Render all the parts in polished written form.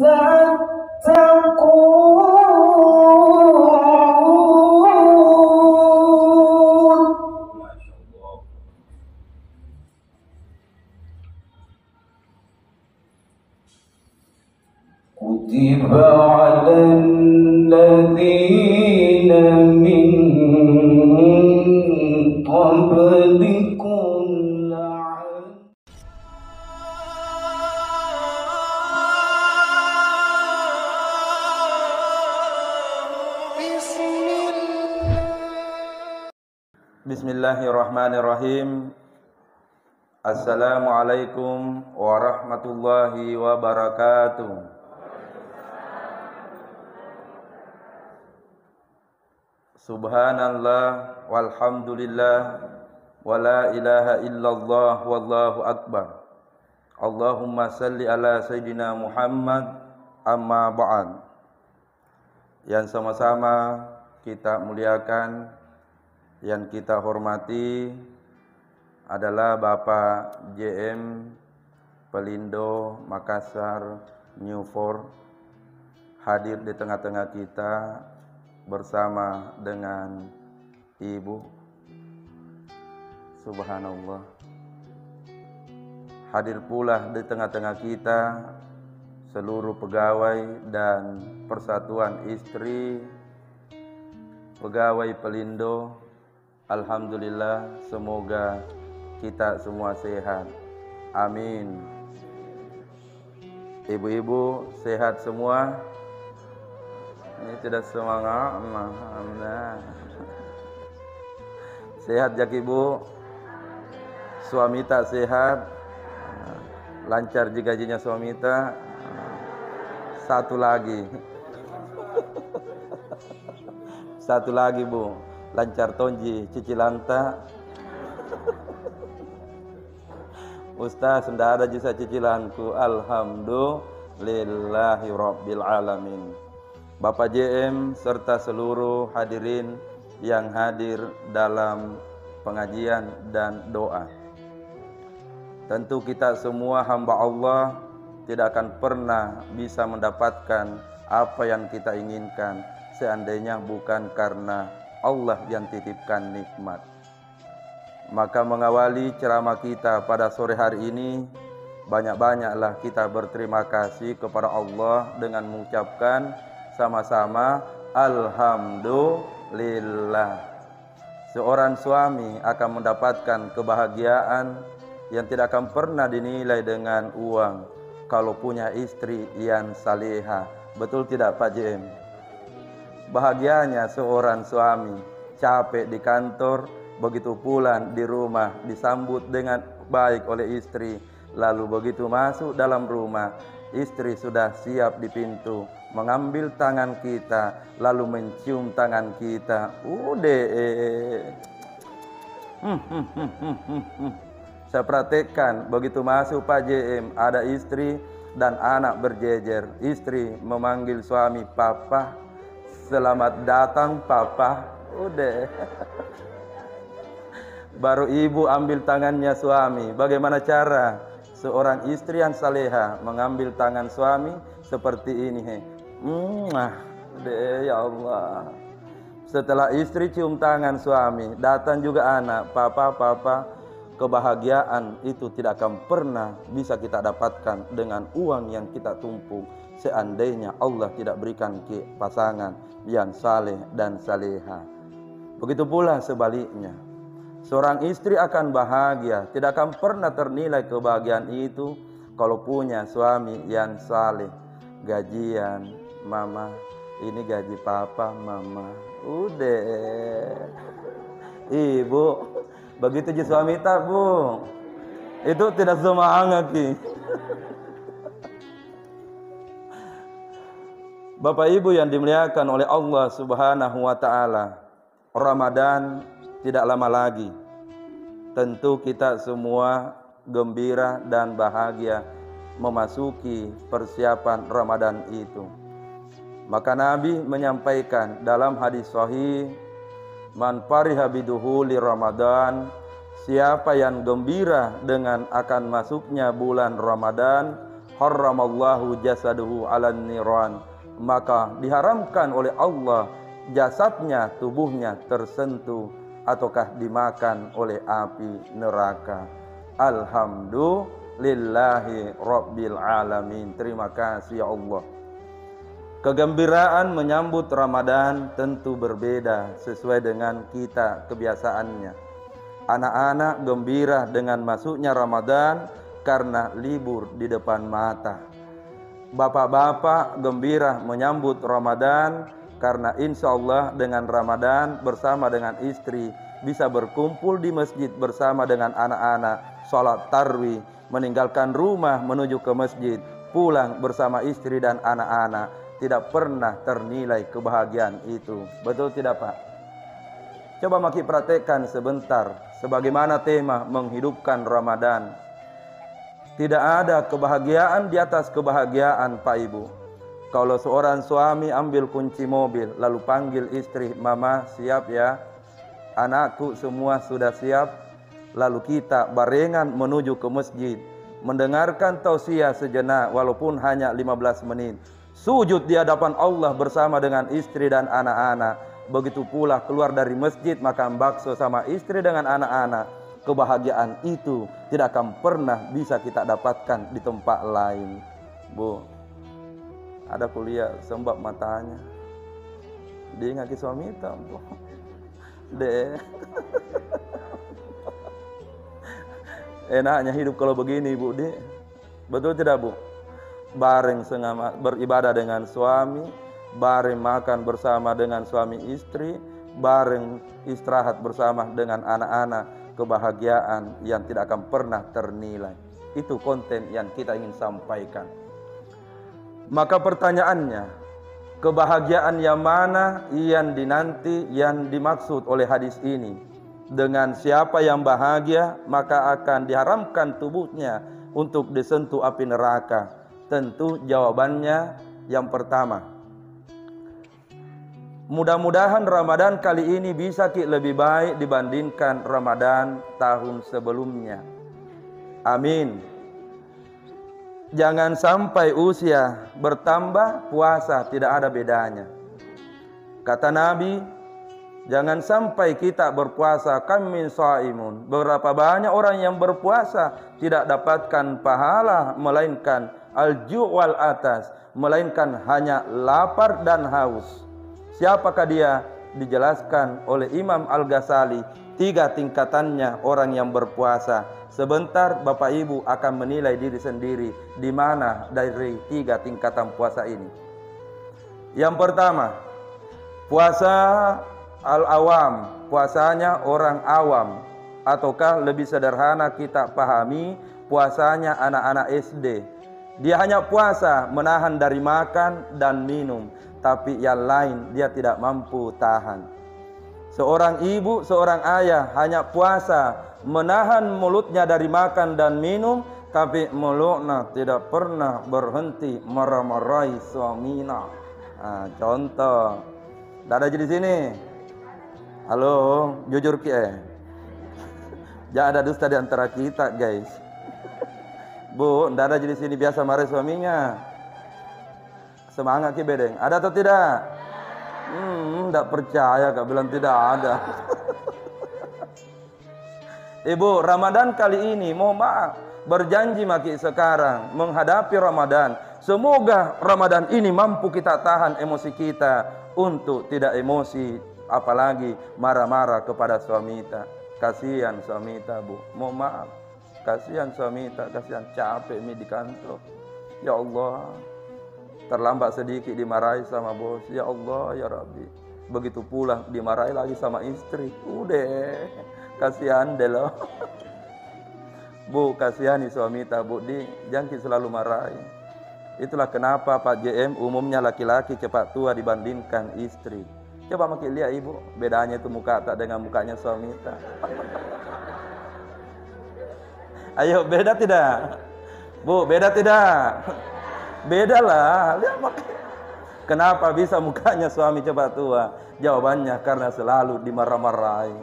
تتقون كتب على الذين من قبلكم Bismillahirrahmanirrahim. Assalamualaikum warahmatullahi wabarakatuh. Subhanallah walhamdulillah wa la ilaha illallah wallahu akbar. Allahumma salli ala sayyidina Muhammad, amma ba'd. Yang sama-sama kita muliakan, yang kita hormati adalah Bapak JM Pelindo Makassar Newport, hadir di tengah-tengah kita bersama dengan Ibu. Subhanallah. Hadir pula di tengah-tengah kita seluruh pegawai dan Persatuan Istri Pegawai Pelindo. Alhamdulillah, semoga kita semua sehat. Amin. Ibu-ibu sehat semua? Ini tidak semangat. Alhamdulillah. Sehat jak ibu? Suami tak sehat? Lancar juga gajinya suami tak? Satu lagi. Satu lagi bu. Lancar tonji cicilan tak? Ustaz, sudah ada jasa cicilanku. Alhamdulillahi rabbil alamin. Bapak JM serta seluruh hadirin yang hadir dalam pengajian dan doa. Tentu kita semua hamba Allah tidak akan pernah bisa mendapatkan apa yang kita inginkan seandainya bukan karena Allah yang titipkan nikmat. Maka mengawali ceramah kita pada sore hari ini, banyak-banyaklah kita berterima kasih kepada Allah dengan mengucapkan sama-sama Alhamdulillah. Seorang suami akan mendapatkan kebahagiaan yang tidak akan pernah dinilai dengan uang kalau punya istri yang saleha. Betul tidak Pak JM? Bahagianya seorang suami capek di kantor, begitu pulang di rumah disambut dengan baik oleh istri. Lalu begitu masuk dalam rumah, istri sudah siap di pintu, mengambil tangan kita, lalu mencium tangan kita. Saya praktekkan begitu masuk Pak JM, ada istri dan anak berjejer. Istri memanggil suami papa. Selamat datang papa. Udah. Baru ibu ambil tangannya suami. Bagaimana cara seorang istri yang saleha mengambil tangan suami seperti ini? Udah, ya Allah. Setelah istri cium tangan suami, datang juga anak. Papa. Kebahagiaan itu tidak akan pernah bisa kita dapatkan dengan uang yang kita tumpuk, seandainya Allah tidak berikan pasangan yang saleh dan saleha. Begitu pula sebaliknya, seorang istri akan bahagia, tidak akan pernah ternilai kebahagiaan itu kalau punya suami yang saleh. Gajian mama, ini gaji papa mama. Udah. Ibu, begitu je suami tak bu, itu tidak semangat ki. Bapak Ibu yang dimuliakan oleh Allah Subhanahu wa taala, Ramadan tidak lama lagi. Tentu kita semua gembira dan bahagia memasuki persiapan Ramadan itu. Maka Nabi menyampaikan dalam hadis sahih, man fariha biduhuli Ramadan, siapa yang gembira dengan akan masuknya bulan Ramadan, harramallahu jasaduhu 'alan niran, maka diharamkan oleh Allah jasadnya, tubuhnya tersentuh ataukah dimakan oleh api neraka. Alhamdulillahi rabbil alamin. Terima kasih ya Allah. Kegembiraan menyambut Ramadan tentu berbeda sesuai dengan kita kebiasaannya. Anak-anak gembira dengan masuknya Ramadan karena libur di depan mata. Bapak-bapak gembira menyambut Ramadan karena insya Allah dengan Ramadan bersama dengan istri bisa berkumpul di masjid bersama dengan anak-anak, sholat tarawih, meninggalkan rumah menuju ke masjid, pulang bersama istri dan anak-anak. Tidak pernah ternilai kebahagiaan itu. Betul tidak Pak? Coba maki praktekkan sebentar. Sebagaimana tema menghidupkan Ramadan. Tidak ada kebahagiaan di atas kebahagiaan Pak Ibu. Kalau seorang suami ambil kunci mobil lalu panggil istri, mama siap ya, anakku semua sudah siap. Lalu kita barengan menuju ke masjid, mendengarkan tausiah sejenak walaupun hanya 15 menit. Sujud di hadapan Allah bersama dengan istri dan anak-anak. Begitu pula keluar dari masjid makan bakso sama istri dengan anak-anak. Kebahagiaan itu tidak akan pernah bisa kita dapatkan di tempat lain. Bu, ada kuliah sembab matanya. Dia ngaki suami hitam, Bu. Deh. Enaknya hidup kalau begini, Bu, Deh. Betul tidak, Bu? Bareng beribadah dengan suami, bareng makan bersama dengan suami istri, bareng istirahat bersama dengan anak-anak, kebahagiaan yang tidak akan pernah ternilai. Itu konten yang kita ingin sampaikan. Maka pertanyaannya, kebahagiaan yang mana yang dinanti, yang dimaksud oleh hadis ini? Dengan siapa yang bahagia, maka akan diharamkan tubuhnya untuk disentuh api neraka. Tentu jawabannya yang pertama. Mudah-mudahan Ramadan kali ini bisa lebih baik dibandingkan Ramadan tahun sebelumnya. Amin. Jangan sampai usia bertambah, puasa tidak ada bedanya. Kata Nabi, jangan sampai kita berpuasa kam min shaimun. Berapa banyak orang yang berpuasa tidak dapatkan pahala melainkan al-ju' wal atas, melainkan hanya lapar dan haus. Siapakah dia? Dijelaskan oleh Imam Al-Ghazali 3 tingkatannya orang yang berpuasa. Sebentar Bapak Ibu akan menilai diri sendiri di mana dari 3 tingkatan puasa ini. Yang pertama, puasa al-awam, puasanya orang awam, ataukah lebih sederhana kita pahami, puasanya anak-anak SD. Dia hanya puasa menahan dari makan dan minum, tapi yang lain dia tidak mampu tahan. Seorang ibu, seorang ayah hanya puasa menahan mulutnya dari makan dan minum, tapi mulutnya tidak pernah berhenti marah-marahi suaminya. Contoh, tidak ada di sini. Halo, jujur jangan ada dusta di antara kita, guys. Bu, tidak ada di sini biasa marah suaminya. Semangat bedeng. Ada atau tidak? Tidak percaya, Kak bilang tidak ada. Ibu, Ramadan kali ini, mohon maaf, berjanji maki sekarang menghadapi Ramadan. Semoga Ramadan ini mampu kita tahan emosi kita untuk tidak emosi, apalagi marah-marah kepada suamita. Kasihan suamita, Bu. Mohon maaf. Kasihan suamita, kasihan capek mi di kantor. Ya Allah. Terlambat sedikit dimarahi sama bos. Ya Allah, ya Rabbi. Begitu pulang dimarahi lagi sama istri. Udah. Kasihan deh loh. Bu, kasihani suamita, Bu. Jangan selalu marahi. Itulah kenapa Pak JM umumnya laki-laki cepat tua dibandingkan istri. Coba makin lihat ibu, bedanya itu muka tak dengan mukanya suamita. Ayo, beda tidak? Bu, beda tidak? Beda lah. Lihat makin. Kenapa bisa mukanya suami cepat tua? Jawabannya karena selalu dimarah-marahi.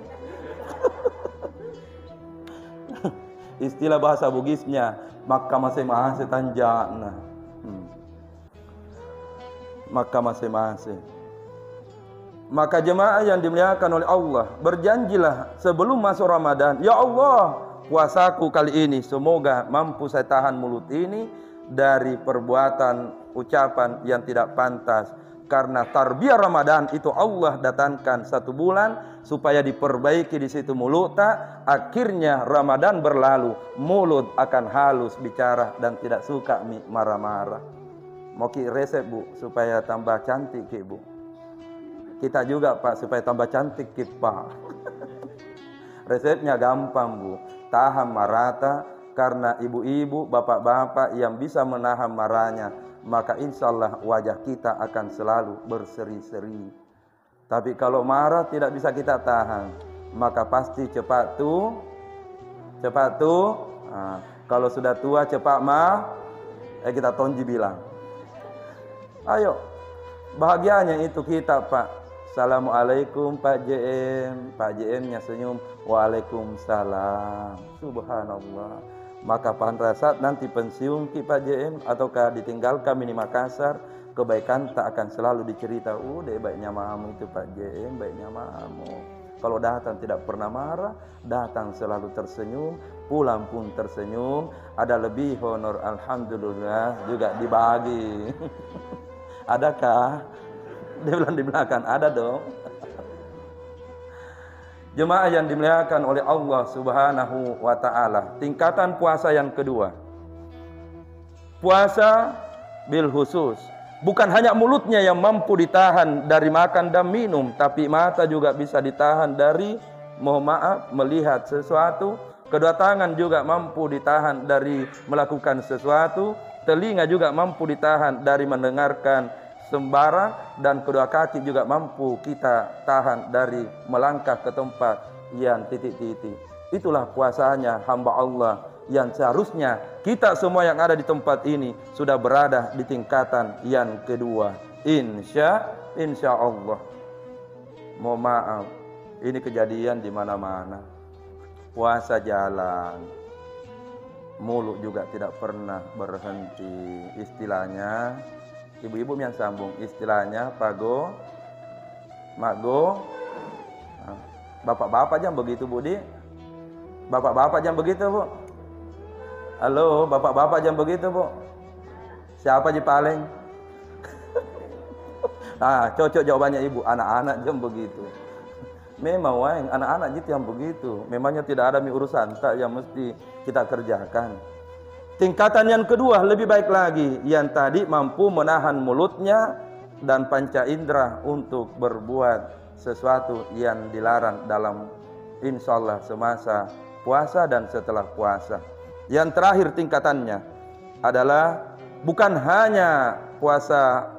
Istilah bahasa Bugisnya, maka masing-masing tanjana. Maka masing-masing. Maka jemaah yang dimuliakan oleh Allah, berjanjilah sebelum masuk Ramadan, ya Allah, puasaku kali ini semoga mampu saya tahan mulut ini dari perbuatan ucapan yang tidak pantas. Karena tarbiyah Ramadan itu Allah datangkan 1 bulan supaya diperbaiki di situ mulutnya. Akhirnya Ramadan berlalu, mulut akan halus bicara dan tidak suka marah-marah. Mau resep Bu supaya tambah cantik Bu. Kita juga Pak supaya tambah cantik Pak. Resepnya gampang Bu. Tahan marata, karena ibu-ibu, bapak-bapak yang bisa menahan marahnya, maka insya Allah wajah kita akan selalu berseri-seri. Tapi kalau marah tidak bisa kita tahan, maka pasti cepat tuh. Nah, kalau sudah tua cepat kita tonji bilang. Ayo, bahagianya itu kita Pak. Assalamualaikum Pak JM. Pak JM-nya senyum. Waalaikumsalam. Subhanallah. Maka pada saat nanti pensiun ki Pak JM ataukah ditinggalkan di Makassar, kebaikan tak akan selalu dicerita. Udah baiknya mamu itu Pak JM, baiknya mamu. Kalau datang tidak pernah marah, datang selalu tersenyum, pulang pun tersenyum. Ada lebih honor, alhamdulillah juga dibagi. Adakah? Dia bilang di belakang, ada dong. Jemaah yang dimuliakan oleh Allah Subhanahu wa ta'ala, tingkatan puasa yang kedua, puasa bil khusus. Bukan hanya mulutnya yang mampu ditahan dari makan dan minum, tapi mata juga bisa ditahan dari, mohon maaf, melihat sesuatu. Kedua tangan juga mampu ditahan dari melakukan sesuatu. Telinga juga mampu ditahan dari mendengarkan sembarang, dan kedua kaki juga mampu kita tahan dari melangkah ke tempat yang titik-titik. Itulah puasanya hamba Allah yang seharusnya kita semua yang ada di tempat ini sudah berada di tingkatan yang kedua. Insya Allah. Mohon maaf, ini kejadian di mana-mana. Puasa jalan, mulut juga tidak pernah berhenti. Istilahnya, ibu-ibu yang sambung, istilahnya pago, makgo. Bapak-bapak jangan begitu Budi. Bapak-bapak jangan begitu Bu. Halo, bapak-bapak jangan begitu Bu. Siapa je paling? Cocok jawabannya ibu. Anak-anak jangan begitu. Memang wae anak-anak gitu yang begitu. Memangnya tidak ada urusan tak yang mesti kita kerjakan. Tingkatan yang kedua lebih baik lagi, yang tadi mampu menahan mulutnya dan panca indera untuk berbuat sesuatu yang dilarang dalam insyaallah semasa puasa dan setelah puasa. Yang terakhir tingkatannya adalah bukan hanya puasa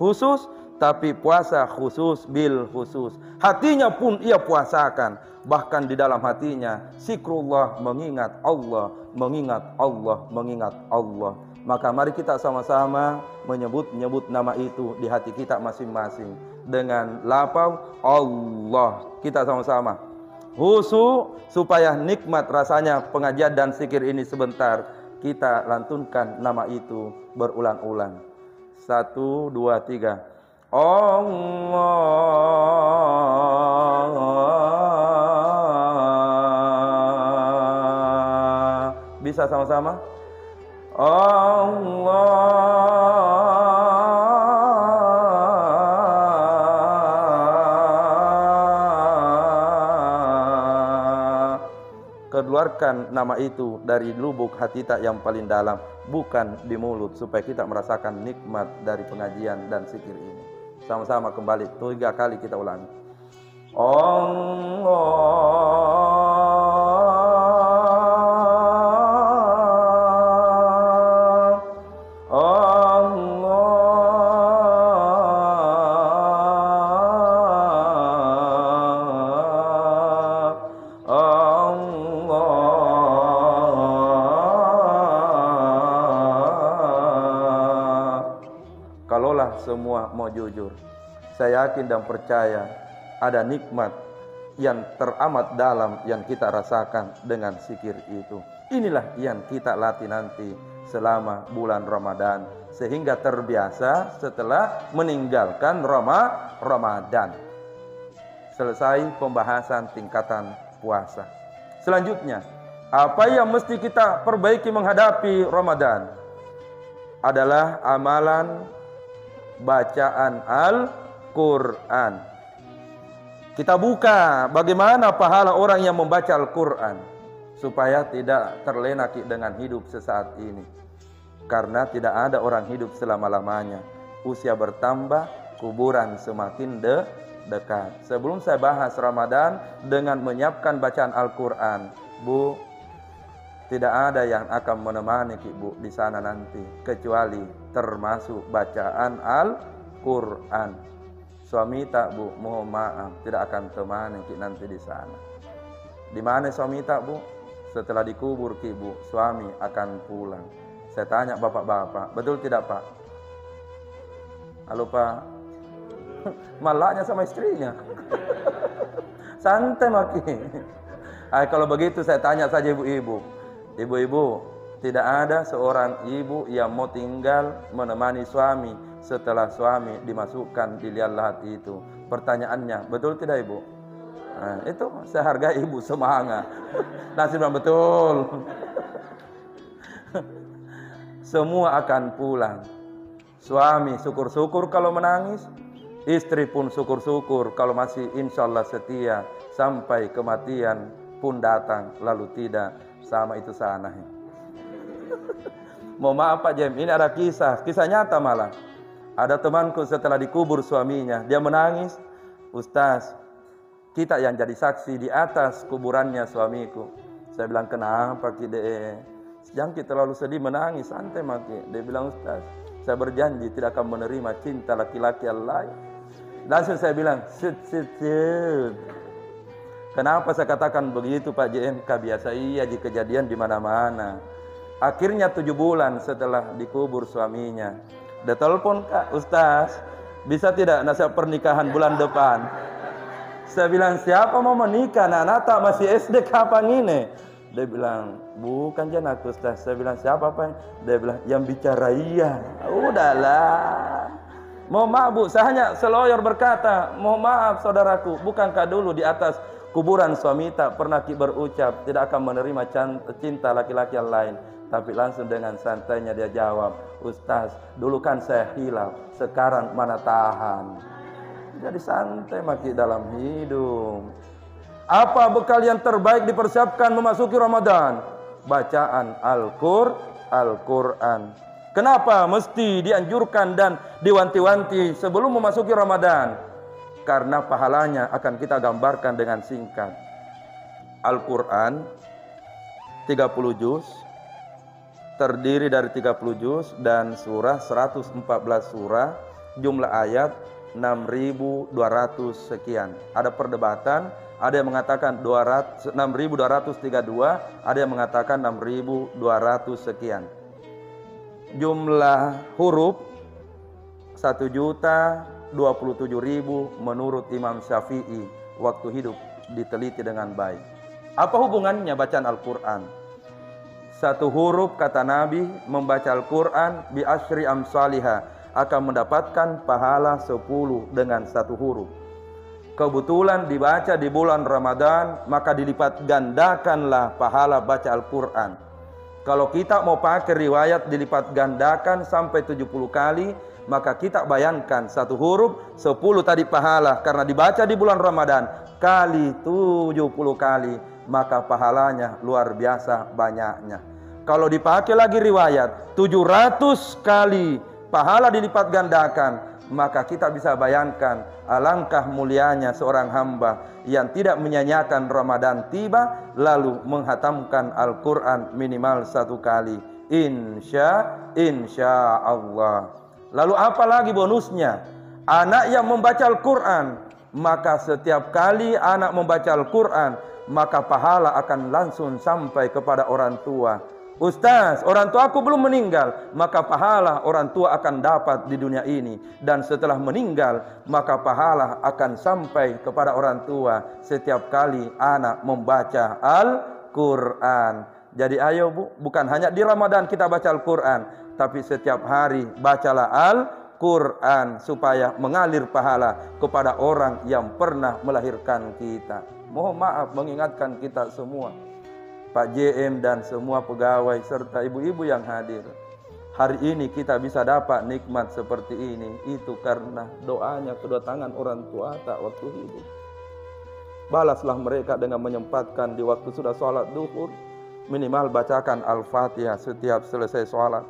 khusus, tapi puasa khusus bil khusus. Hatinya pun ia puasakan. Bahkan di dalam hatinya zikrullah, mengingat Allah, mengingat Allah, mengingat Allah. Maka mari kita sama-sama menyebut nama itu di hati kita masing-masing dengan lafaz Allah. Kita sama-sama husu supaya nikmat rasanya pengajian dan zikir ini sebentar. Kita lantunkan nama itu berulang-ulang. 1, 2, 3. Allah. Bisa sama-sama? Allah. Keluarkan nama itu dari lubuk hati kita yang paling dalam, bukan di mulut, supaya kita merasakan nikmat dari pengajian dan zikir ini. Sama-sama kembali 3 kali kita ulangi. Kalaulah semua mau jujur, saya yakin dan percaya ada nikmat yang teramat dalam yang kita rasakan dengan zikir itu. Inilah yang kita latih nanti selama bulan Ramadan, sehingga terbiasa setelah meninggalkan Ramadan. Selesai pembahasan tingkatan puasa. Selanjutnya, apa yang mesti kita perbaiki menghadapi Ramadan adalah amalan bacaan Al-Quran. Kita buka bagaimana pahala orang yang membaca Al-Quran supaya tidak terlena dengan hidup sesaat ini. Karena tidak ada orang hidup selama-lamanya. Usia bertambah, kuburan semakin dekat. Sebelum saya bahas Ramadan dengan menyiapkan bacaan Al-Quran, Bu, tidak ada yang akan menemani Bu di sana nanti kecuali termasuk bacaan Al-Quran. Suami tak Bu, mohon maaf, tidak akan temani nanti di sana. Di mana suami tak Bu? Setelah dikubur Bu, suami akan pulang. Saya tanya bapak-bapak, betul tidak Pak? Halo Pak. Malaknya sama istrinya. Santai maki. Kalau begitu saya tanya saja ibu-ibu. Ibu-ibu, tidak ada seorang ibu yang mau tinggal menemani suami setelah suami dimasukkan di liang lahat itu. Pertanyaannya, betul tidak ibu? Nah, itu saya hargai ibu, semangat. Nasi bilang betul. Semua akan pulang. Suami syukur-syukur kalau menangis, istri pun syukur-syukur kalau masih insya Allah setia sampai kematian pun datang lalu tidak. Sama itu sana. Mau maaf Pak Jem, ini ada kisah nyata malah. Ada temanku setelah dikubur suaminya, dia menangis. Ustaz, kita yang jadi saksi di atas kuburannya suamiku. Saya bilang, kenapa Kide? Jangan kita terlalu sedih menangis, santai Maki. Dia bilang, Ustaz, saya berjanji tidak akan menerima cinta laki-laki yang lain. Langsung saya bilang, sit. Kenapa saya katakan begitu Pak JMK? Biasa iya di kejadian di mana-mana. Akhirnya 7 bulan setelah dikubur suaminya, dia telepon, Kak, Ustaz, bisa tidak nasihat pernikahan bulan depan? Saya bilang, siapa mau menikah? Nata masih SD kapan ini? Dia bilang, bukan jenakku Ustaz. Saya bilang, siapa Pak? Dia bilang, yang bicara iya. Udahlah. Mohon maaf Bu, saya hanya seloyor berkata, mohon maaf saudaraku, bukankah dulu di atas kuburan suami tak pernah berucap tidak akan menerima cinta laki-laki yang lain? Tapi langsung dengan santainya dia jawab, Ustaz, dulu kan saya hilaf, sekarang mana tahan. Jadi santai Maki dalam hidup. Apa bekal yang terbaik dipersiapkan memasuki Ramadan? Bacaan Al-Quran. Kenapa mesti dianjurkan dan diwanti-wanti sebelum memasuki Ramadan? Karena pahalanya akan kita gambarkan dengan singkat. Al-Quran 30 juz, terdiri dari 30 juz dan surah 114 surah, jumlah ayat 6.200 sekian. Ada perdebatan, ada yang mengatakan 6.232, ada yang mengatakan 6.200 sekian. Jumlah huruf 1.027.000 menurut Imam Syafi'i waktu hidup, diteliti dengan baik. Apa hubungannya bacaan Al-Quran? Satu huruf kata Nabi membaca Al-Quran bi asyri amsalihah akan mendapatkan pahala 10 dengan satu huruf. Kebetulan dibaca di bulan Ramadan, maka dilipat gandakanlah pahala baca Al-Quran. Kalau kita mau pakai riwayat dilipat gandakan sampai 70 kali, maka kita bayangkan satu huruf 10 tadi pahala karena dibaca di bulan Ramadan kali 70 kali, maka pahalanya luar biasa banyaknya. Kalau dipakai lagi riwayat 700 kali pahala dilipat gandakan, maka kita bisa bayangkan alangkah mulianya seorang hamba yang tidak menyanyiakan Ramadan tiba lalu menghatamkan Al-Quran minimal 1 kali. Insya Allah. Lalu apa lagi bonusnya? Anak yang membaca Al-Quran, maka setiap kali anak membaca Al-Quran, maka pahala akan langsung sampai kepada orang tua. Ustaz, orang tua aku belum meninggal, maka pahala orang tua akan dapat di dunia ini. Dan setelah meninggal, maka pahala akan sampai kepada orang tua setiap kali anak membaca Al-Quran. Jadi ayo Bu, bukan hanya di Ramadan kita baca Al-Quran, tapi setiap hari bacalah Al-Quran supaya mengalir pahala kepada orang yang pernah melahirkan kita. Mohon maaf mengingatkan kita semua, Pak JM dan semua pegawai serta ibu-ibu yang hadir. Hari ini kita bisa dapat nikmat seperti ini, itu karena doanya kedua tangan orang tua tak waktu hidup. Balaslah mereka dengan menyempatkan di waktu sudah sholat duhur, minimal bacakan Al-Fatihah setiap selesai sholat.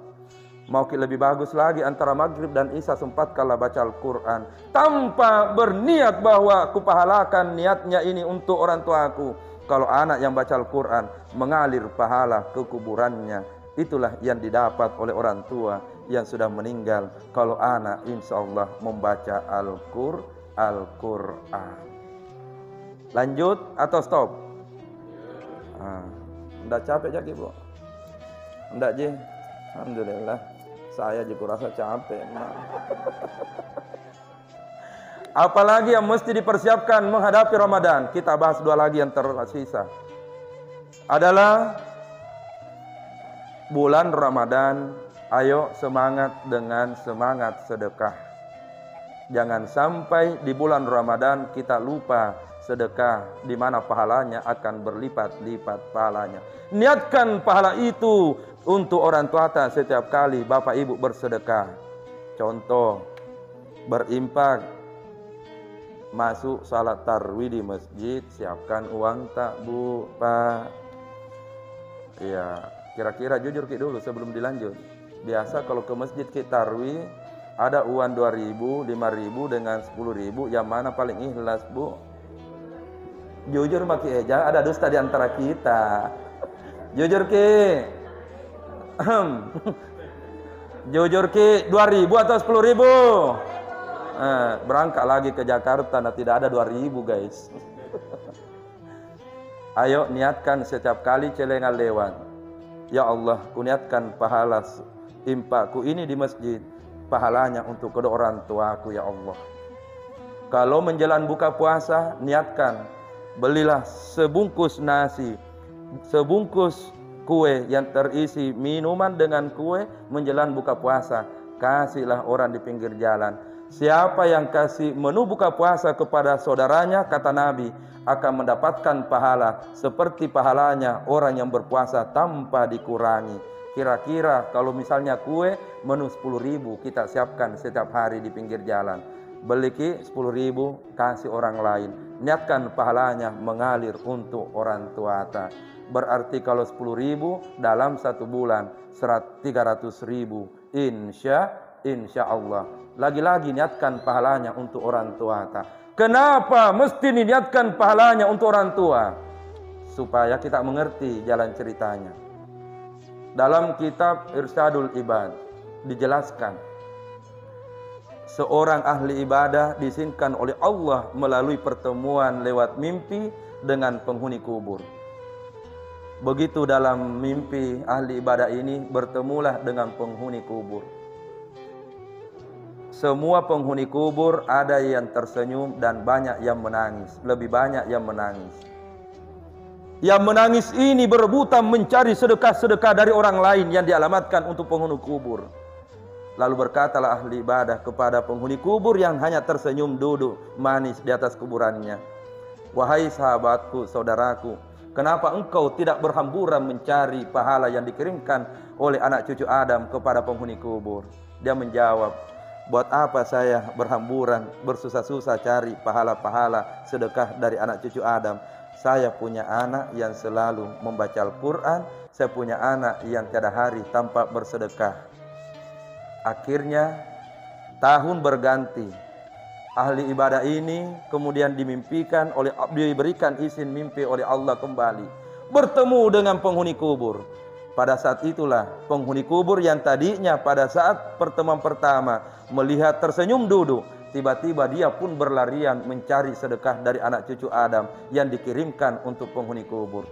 Mau lebih bagus lagi antara maghrib dan isya sempatkanlah baca Al-Quran tanpa berniat bahwa kupahalakan niatnya ini untuk orang tuaku. Kalau anak yang baca Al-Quran mengalir pahala ke kuburannya, itulah yang didapat oleh orang tua yang sudah meninggal. Kalau anak insya Allah membaca Al-Quran. Lanjut atau stop? Nggak capek jadi Bu? Nggak je? Alhamdulillah. Saya juga rasa capek. Apalagi yang mesti dipersiapkan menghadapi Ramadan. Kita bahas dua lagi yang tersisa. Adalah bulan Ramadan. Ayo semangat dengan semangat sedekah. Jangan sampai di bulan Ramadan kita lupa sedekah, di mana pahalanya akan berlipat-lipat pahalanya. Niatkan pahala itu untuk orang tua setiap kali Bapak Ibu bersedekah. Contoh, berimpak, masuk salat tarawih di masjid, siapkan uang tak Bu, Pak? Ya, kira-kira jujur dulu sebelum dilanjut. Biasa kalau ke masjid kita tarawih ada uang 2.000, 5.000 dengan 10.000, yang mana paling ikhlas Bu? Jujur Maki Eja, ada dusta di antara kita. Jujur Ki. Jujur Ki, 2.000 atau 10.000? Berangkat lagi ke Jakarta, nah tidak ada 2.000 guys. Ayo niatkan setiap kali celengan lewat. Ya Allah, kuniatkan pahala impakku ini di masjid, pahalanya untuk kedua orang tuaku ya Allah. Kalau menjelang buka puasa, niatkan belilah sebungkus nasi, sebungkus kue yang terisi minuman dengan kue menjelang buka puasa. Kasihlah orang di pinggir jalan. Siapa yang kasih menu buka puasa kepada saudaranya, kata Nabi, akan mendapatkan pahala seperti pahalanya orang yang berpuasa tanpa dikurangi. Kira-kira kalau misalnya kue menu 10.000 kita siapkan setiap hari di pinggir jalan. Beli 10.000 kasih orang lain. Niatkan pahalanya mengalir untuk orang tua. Berarti kalau 10.000 dalam 1 bulan 300.000 insya Allah. Lagi-lagi niatkan pahalanya untuk orang tua. Kenapa mesti niatkan pahalanya untuk orang tua? Supaya kita mengerti jalan ceritanya. Dalam kitab Irsyadul Ibad dijelaskan, seorang ahli ibadah diizinkan oleh Allah melalui pertemuan lewat mimpi dengan penghuni kubur. Begitu dalam mimpi ahli ibadah ini bertemulah dengan penghuni kubur. Semua penghuni kubur ada yang tersenyum dan banyak yang menangis. Lebih banyak yang menangis. Yang menangis ini berebutan mencari sedekah-sedekah dari orang lain yang dialamatkan untuk penghuni kubur. Lalu berkatalah ahli ibadah kepada penghuni kubur yang hanya tersenyum duduk manis di atas kuburannya. Wahai sahabatku, saudaraku, kenapa engkau tidak berhamburan mencari pahala yang dikirimkan oleh anak cucu Adam kepada penghuni kubur? Dia menjawab, buat apa saya berhamburan, bersusah-susah cari pahala-pahala sedekah dari anak cucu Adam? Saya punya anak yang selalu membaca Al-Quran. Saya punya anak yang tiada hari tanpa bersedekah. Akhirnya tahun berganti. Ahli ibadah ini kemudian diberikan izin mimpi oleh Allah kembali. Bertemu dengan penghuni kubur. Pada saat itulah penghuni kubur yang tadinya pada saat pertemuan pertama melihat tersenyum duduk, tiba-tiba dia pun berlarian mencari sedekah dari anak cucu Adam yang dikirimkan untuk penghuni kubur.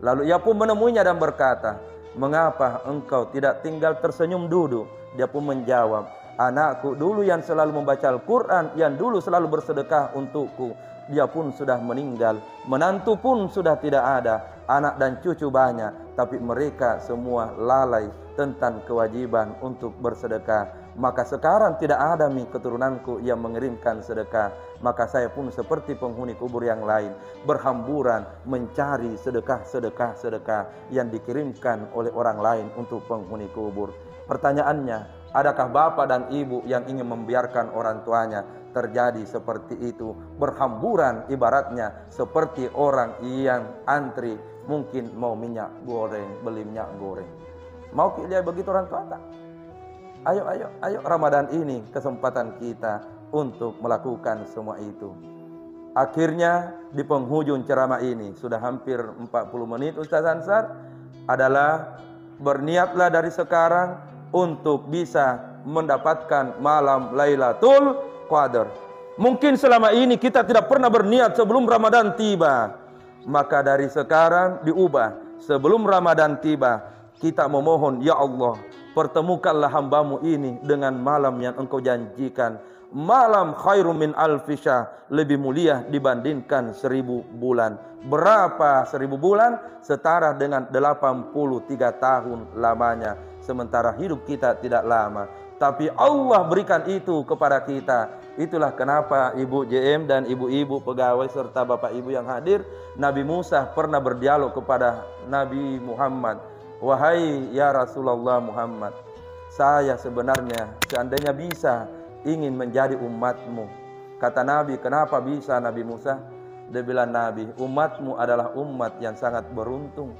Lalu ia pun menemuinya dan berkata, mengapa engkau tidak tinggal tersenyum duduk? Dia pun menjawab, anakku dulu yang selalu membaca Al-Quran, yang dulu selalu bersedekah untukku, dia pun sudah meninggal. Menantu pun sudah tidak ada, anak dan cucu banyak, tapi mereka semua lalai tentang kewajiban untuk bersedekah. Maka sekarang tidak ada keturunanku yang mengirimkan sedekah. Maka saya pun seperti penghuni kubur yang lain, berhamburan mencari sedekah yang dikirimkan oleh orang lain untuk penghuni kubur. Pertanyaannya, adakah bapak dan ibu yang ingin membiarkan orang tuanya terjadi seperti itu? Berhamburan ibaratnya seperti orang yang antri mungkin mau minyak goreng, beli minyak goreng. Mau dia begitu orang tua tak? Ayo Ramadan ini kesempatan kita untuk melakukan semua itu. Akhirnya di penghujung ceramah ini, sudah hampir 40 menit Ustaz Ansar, adalah berniatlah dari sekarang untuk bisa mendapatkan malam Lailatul Qadar. Mungkin selama ini kita tidak pernah berniat sebelum Ramadan tiba. Maka dari sekarang diubah. Sebelum Ramadan tiba, kita memohon, ya Allah, pertemukanlah hambamu ini dengan malam yang engkau janjikan. Malam khairum min alfi syahr, lebih mulia dibandingkan 1000 bulan. Berapa 1000 bulan? Setara dengan 83 tahun lamanya. Sementara hidup kita tidak lama, tapi Allah berikan itu kepada kita. Itulah kenapa Ibu JM dan ibu-ibu pegawai serta bapak ibu yang hadir, Nabi Musa pernah berdialog kepada Nabi Muhammad. Wahai ya Rasulullah Muhammad, saya sebenarnya seandainya bisa ingin menjadi umatmu. Kata Nabi, kenapa bisa Nabi Musa? Dia bilang, Nabi, umatmu adalah umat yang sangat beruntung.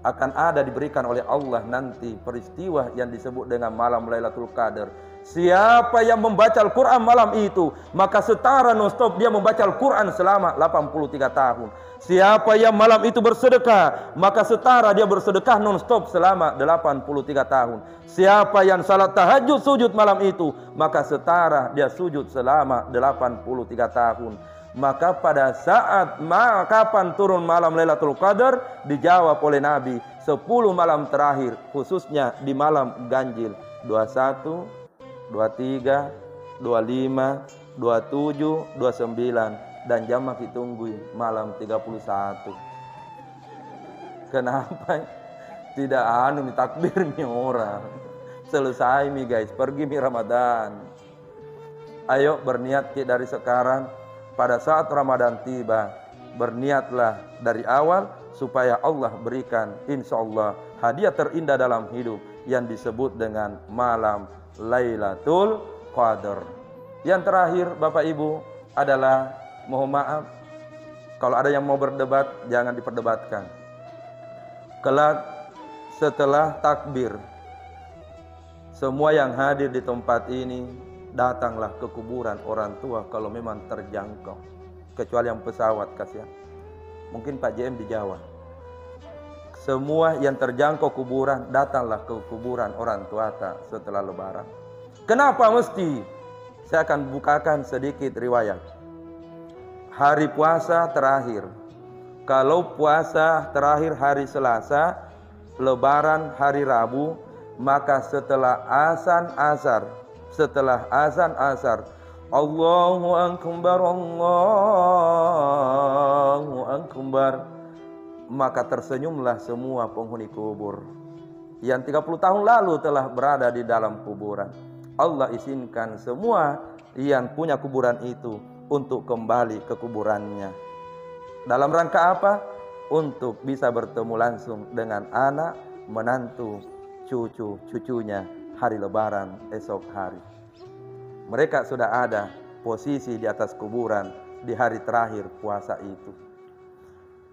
Akan ada diberikan oleh Allah nanti peristiwa yang disebut dengan malam Lailatul Qadar. Siapa yang membaca Al-Quran malam itu, maka setara non-stop dia membaca Al-Quran selama 83 tahun. Siapa yang malam itu bersedekah, maka setara dia bersedekah non-stop selama 83 tahun. Siapa yang salat tahajud sujud malam itu, maka setara dia sujud selama 83 tahun. Maka pada saat kapan turun malam Lailatul Qadar, dijawab oleh Nabi 10 malam terakhir, khususnya di malam ganjil 21, 23, 25, 27, 29, dan jamak ditunggu malam 31. Kenapa tidak takbir orang? Selesai guys, pergi Ramadan. Ayo berniat dari sekarang. Pada saat Ramadan tiba, berniatlah dari awal supaya Allah berikan insyaallah hadiah terindah dalam hidup yang disebut dengan malam Lailatul Qadar. Yang terakhir Bapak Ibu adalah, mohon maaf kalau ada yang mau berdebat, jangan diperdebatkan. Kelak setelah takbir, semua yang hadir di tempat ini datanglah ke kuburan orang tua kalau memang terjangkau, kecuali yang pesawat kasihan. Mungkin Pak JM di Jawa. Semua yang terjangkau kuburan datanglah ke kuburan orang tua tak setelah lebaran. Kenapa mesti? Saya akan bukakan sedikit riwayat. Hari puasa terakhir, kalau puasa terakhir hari Selasa, lebaran hari Rabu, maka setelah azan asar, Allahu Akbar, Allahu Akbar, maka tersenyumlah semua penghuni kubur yang 30 tahun lalu telah berada di dalam kuburan. Allah izinkan semua yang punya kuburan itu untuk kembali ke kuburannya. Dalam rangka apa? Untuk bisa bertemu langsung dengan anak, menantu, cucunya hari lebaran esok hari. Mereka sudah ada posisi di atas kuburan di hari terakhir puasa itu.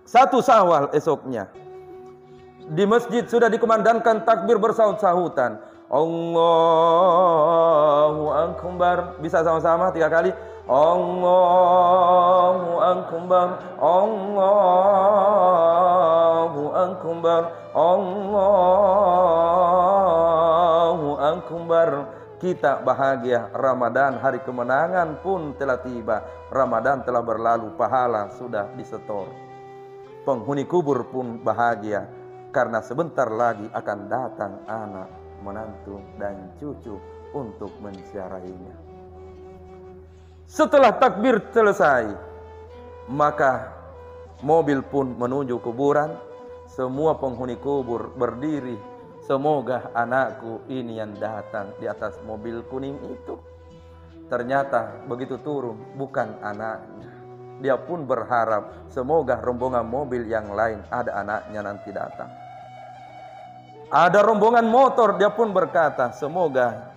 1 Syawal esoknya, di masjid sudah dikumandangkan takbir bersahut-sahutan. Allahu Akbar. Bisa sama-sama 3 kali. Allahu Akbar, Allahu Akbar, Allahu Akbar. Kita bahagia, Ramadan hari kemenangan pun telah tiba. Ramadan telah berlalu, pahala sudah disetor. Penghuni kubur pun bahagia. karena sebentar lagi akan datang anak, menantu, dan cucu untuk menziarahinya. Setelah takbir selesai, maka mobil pun menuju kuburan. Semua penghuni kubur berdiri, semoga anakku ini yang datang di atas mobil kuning itu. Ternyata begitu turun bukan anaknya. Dia pun berharap semoga rombongan mobil yang lain ada anaknya nanti datang. Ada rombongan motor, dia pun berkata semoga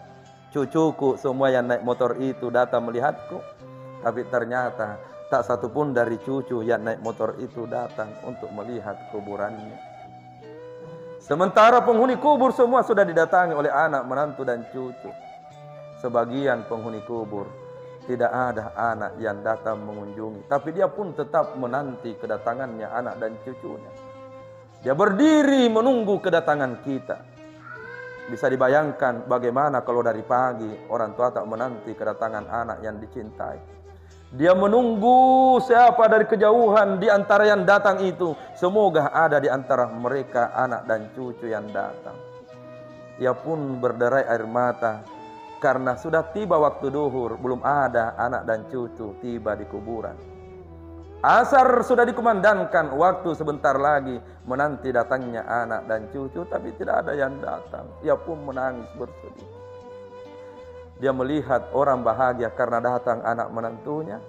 cucuku semua yang naik motor itu datang melihatku. Tapi ternyata tak satu pun dari cucu yang naik motor itu datang untuk melihat kuburannya. Sementara penghuni kubur semua sudah didatangi oleh anak, menantu, dan cucu. Sebagian penghuni kubur tidak ada anak yang datang mengunjungi, tapi dia pun tetap menanti kedatangannya anak dan cucunya. Dia berdiri menunggu kedatangan kita. Bisa dibayangkan bagaimana kalau dari pagi orang tua tak menanti kedatangan anak yang dicintai. Dia menunggu siapa dari kejauhan di antara yang datang itu. Semoga ada di antara mereka anak dan cucu yang datang. Ia pun berderai air mata karena sudah tiba waktu duhur, belum ada anak dan cucu tiba di kuburan. Asar sudah dikumandangkan, waktu sebentar lagi menanti datangnya anak dan cucu, tapi tidak ada yang datang. Ia pun menangis bersedih. Dia melihat orang bahagia karena datang anak menantunya,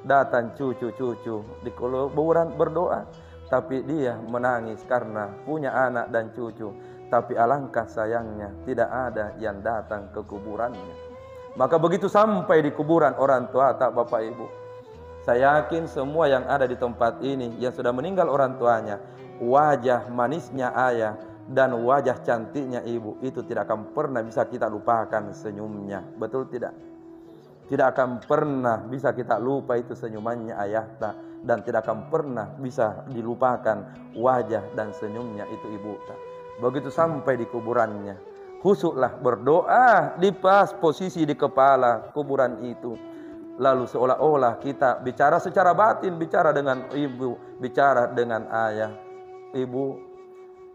datang cucu-cucu di kuburan berdoa, tapi dia menangis karena punya anak dan cucu, tapi alangkah sayangnya tidak ada yang datang ke kuburannya. Maka begitu sampai di kuburan orang tua tak Bapak Ibu, saya yakin semua yang ada di tempat ini yang sudah meninggal orang tuanya, wajah manisnya ayah dan wajah cantiknya ibu itu tidak akan pernah bisa kita lupakan senyumnya. Betul tidak? Tidak akan pernah bisa kita lupa itu senyumannya ayah dan tidak akan pernah bisa dilupakan wajah dan senyumnya itu ibu. Begitu sampai di kuburannya, khusyuklah berdoa di pas posisi di kepala kuburan itu. Lalu seolah-olah kita bicara secara batin, bicara dengan ibu, bicara dengan ayah. Ibu,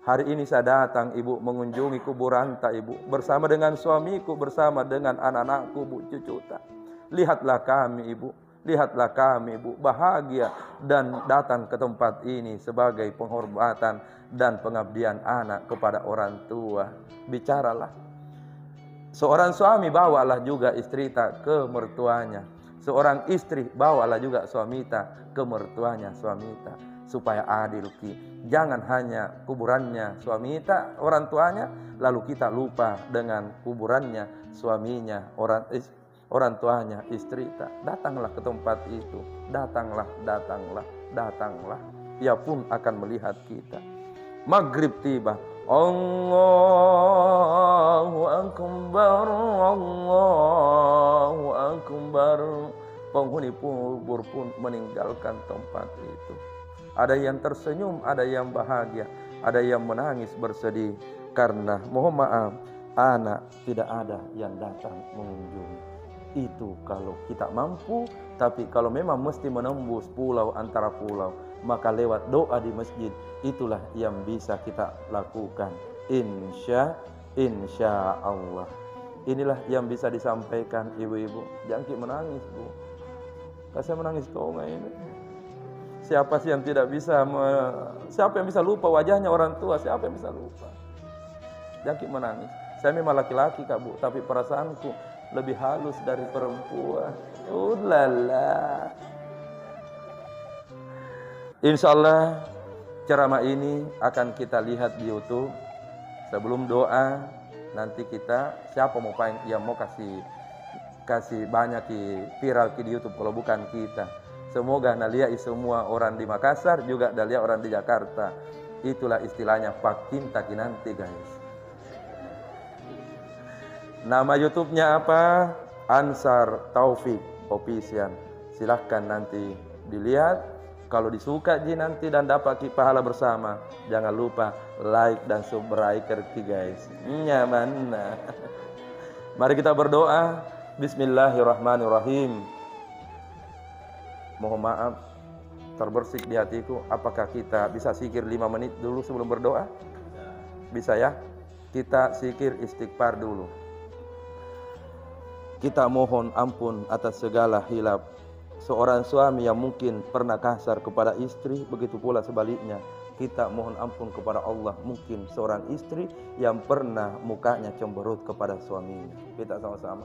hari ini saya datang ibu mengunjungi kuburan tak ibu, bersama dengan suamiku, bersama dengan anak-anakku, bu, cucu tak. Lihatlah kami ibu, lihatlah kami ibu, bahagia dan datang ke tempat ini sebagai penghormatan dan pengabdian anak kepada orang tua. Bicaralah. Seorang suami bawalah juga istri tak ke mertuanya. Seorang istri bawalah juga suami tak ke mertuanya suami tak, supaya adil ki. Jangan hanya kuburannya suami tak orang tuanya, lalu kita lupa dengan kuburannya suaminya orang tuanya istri tak. Datanglah ke tempat itu, datanglah, datanglah, datanglah. Ia pun akan melihat kita. Maghrib tiba, Allahu Akbar, Allahu Akbar. Penghuni kubur pun meninggalkan tempat itu. Ada yang tersenyum, ada yang bahagia, ada yang menangis bersedih karena mohon maaf anak tidak ada yang datang mengunjungi. Itu kalau kita mampu, tapi kalau memang mesti menembus pulau antara pulau, maka lewat doa di masjid itulah yang bisa kita lakukan. Insya Allah. Inilah yang bisa disampaikan ibu-ibu. Jangan menangis bu. Saya menangis kau nggak ini. Siapa sih yang tidak bisa siapa yang bisa lupa wajahnya orang tua? Siapa yang bisa lupa? Jangan menangis. Saya memang laki-laki kak bu, tapi perasaanku lebih halus dari perempuan. Ulala. Insya Allah ceramah ini akan kita lihat di YouTube. Sebelum doa nanti kita siapa yang mau kasih banyak viral di YouTube kalau bukan kita. Semoga naliai semua orang di Makassar juga naliai orang di Jakarta. Itulah istilahnya pakinta nanti guys. Nama YouTube-nya apa? Ansar Taufik Official. Silahkan nanti dilihat. Kalau disuka nanti dan dapat pahala bersama, jangan lupa like dan subscribe guys. Nyaman. Mari kita berdoa. Bismillahirrahmanirrahim. Mohon maaf terbersih di hatiku. Apakah kita bisa zikir 5 menit dulu sebelum berdoa? Bisa ya? Kita zikir istighfar dulu. Kita mohon ampun atas segala hilaf. Seorang suami yang mungkin pernah kasar kepada istri, begitu pula sebaliknya. Kita mohon ampun kepada Allah. Mungkin seorang istri yang pernah mukanya cemberut kepada suaminya. Kita sama-sama.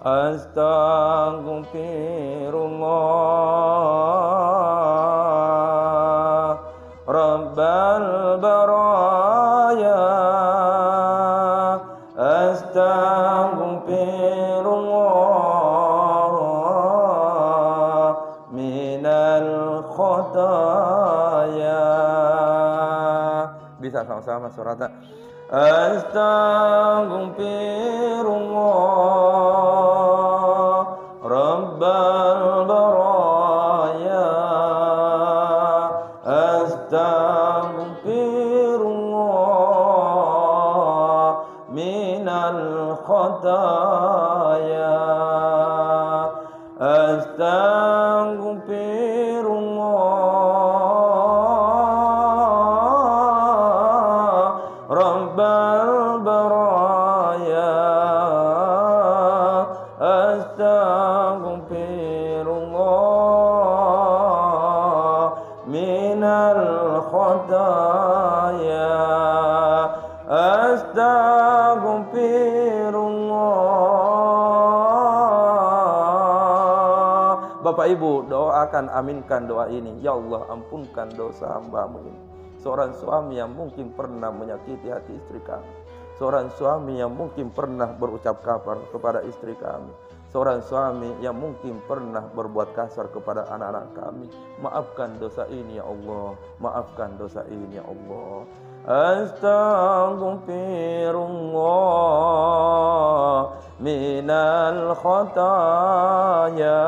Astaghfirullah Rabbal baraya. Astaghfirullah minal khotaya. Bisa sama-sama suratnya. Astaghfirullah Rabbal baraya. Astaghfirullah minal khotaya. Astaghfirullah Rabbal baraya. Astaghfirullah minal khotaya. Astaghfirullah. Bapak Ibu, doakan, aminkan doa ini. Ya Allah, ampunkan dosa hamba-Mu ini. Seorang suami yang mungkin pernah menyakiti hati istri kami. Seorang suami yang mungkin pernah berucap kafir kepada istri kami. Seorang suami yang mungkin pernah berbuat kasar kepada anak-anak kami. Maafkan dosa ini ya Allah. Maafkan dosa ini ya Allah. Astaghfirullah minal khotaya.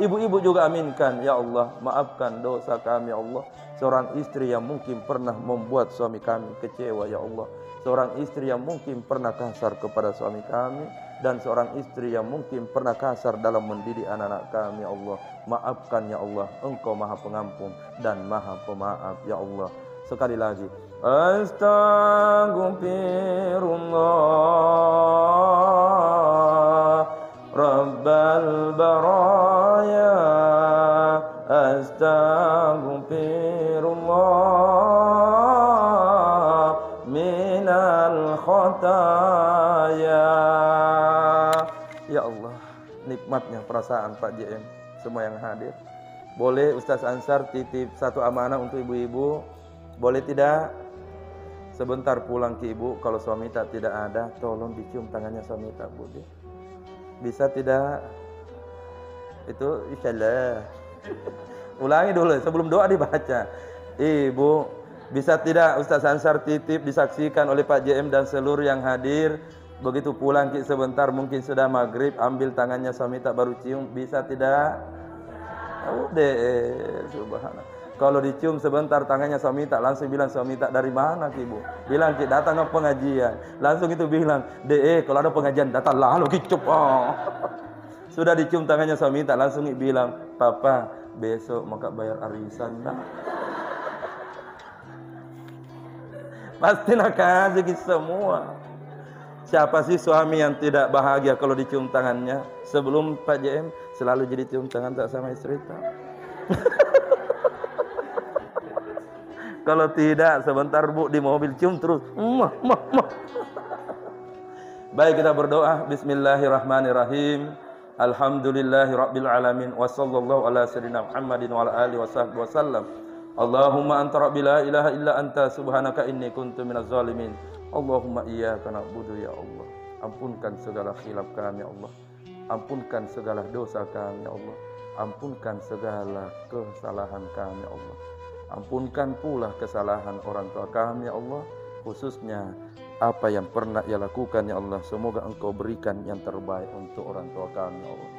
Ibu-ibu juga aminkan. Ya Allah, maafkan dosa kami ya Allah. Seorang istri yang mungkin pernah membuat suami kami kecewa ya Allah. Seorang istri yang mungkin pernah kasar kepada suami kami. Dan seorang istri yang mungkin pernah kasar dalam mendidik anak-anak kami ya Allah. Maafkan ya Allah. Engkau maha pengampun dan maha pemaaf ya Allah. Sekali lagi. Astaghfirullah Rabbal baraya. Astaghfirullah minal khotaya. Ya Allah, nikmatnya perasaan Pak JM, semua yang hadir. Boleh Ustaz Ansar titip satu amanah untuk ibu-ibu? Boleh tidak? Sebentar pulang ke ibu, kalau suami tak tidak ada, tolong dicium tangannya suami tak, Budi. Bisa tidak? Itu insyaallah. Ulangi dulu sebelum doa dibaca. Ibu, bisa tidak Ustaz Ansar titip disaksikan oleh Pak JM dan seluruh yang hadir. Begitu pulang ki sebentar, mungkin sudah maghrib, ambil tangannya suami tak baru cium. Bisa tidak? Udah, subhanallah. Kalau dicium sebentar tangannya suami tak, langsung bilang suami tak dari mana ki ibu? Bilang ki datang ke pengajian. Langsung itu bilang, kalau ada pengajian datang lalu ki cepat. Sudah dicium tangannya suami tak, langsung bilang, papa besok maka bayar arisan dah. Pasti nak kasih kita semua. Siapa sih suami yang tidak bahagia kalau dicium tangannya? Sebelum Pak JM selalu jadi cium tangan tak sama istri tak. Kalau tidak sebentar Bu di mobil cium terus. Baik, kita berdoa. Bismillahirrahmanirrahim. Alhamdulillahirabbil alamin wa sallallahu ala sayyidina Muhammadin wa ala alihi wasallam. Allahumma anta rabbi la ilaha illa anta subhanaka inni kuntu minaz zalimin. Allahumma iyyaka na'budu ya Allah. Ampunkan segala khilaf kami ya Allah. Ampunkan segala dosa kami ya Allah. Ampunkan segala kesalahan kami ya Allah. Ampunkan pula kesalahan orang tua kami ya Allah. Khususnya apa yang pernah ia lakukan ya Allah. Semoga Engkau berikan yang terbaik untuk orang tua kami ya Allah.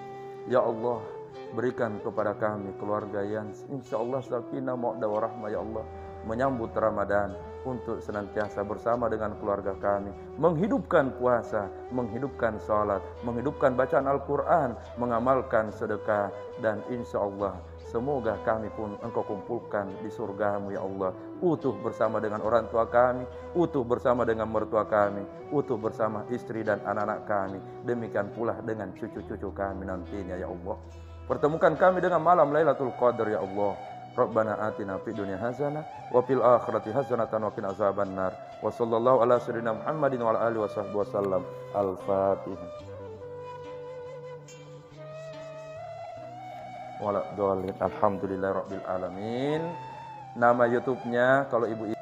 Ya Allah, berikan kepada kami keluarga yang insyaallah sakinah mawaddah warahmah ya Allah. menyambut Ramadan, untuk senantiasa bersama dengan keluarga kami, menghidupkan puasa, menghidupkan salat, menghidupkan bacaan Al-Quran, mengamalkan sedekah, dan insya Allah semoga kami pun Engkau kumpulkan di surgamu ya Allah, utuh bersama dengan orang tua kami, utuh bersama dengan mertua kami, utuh bersama istri dan anak-anak kami, demikian pula dengan cucu-cucu kami nantinya ya Allah. Pertemukan kami dengan malam Lailatul Qadar ya Allah. Rabbana atina fid dunya hasanah wa fil akhirati hasanatan wa qina azabannar. Wa sallallahu ala sayyidina Muhammadin wa ala alihi washabbihi wasallam. Al-Fatihah. Wala dhalin. Alhamdulillahirabbil alamin. Nama YouTube-nya kalau Ibu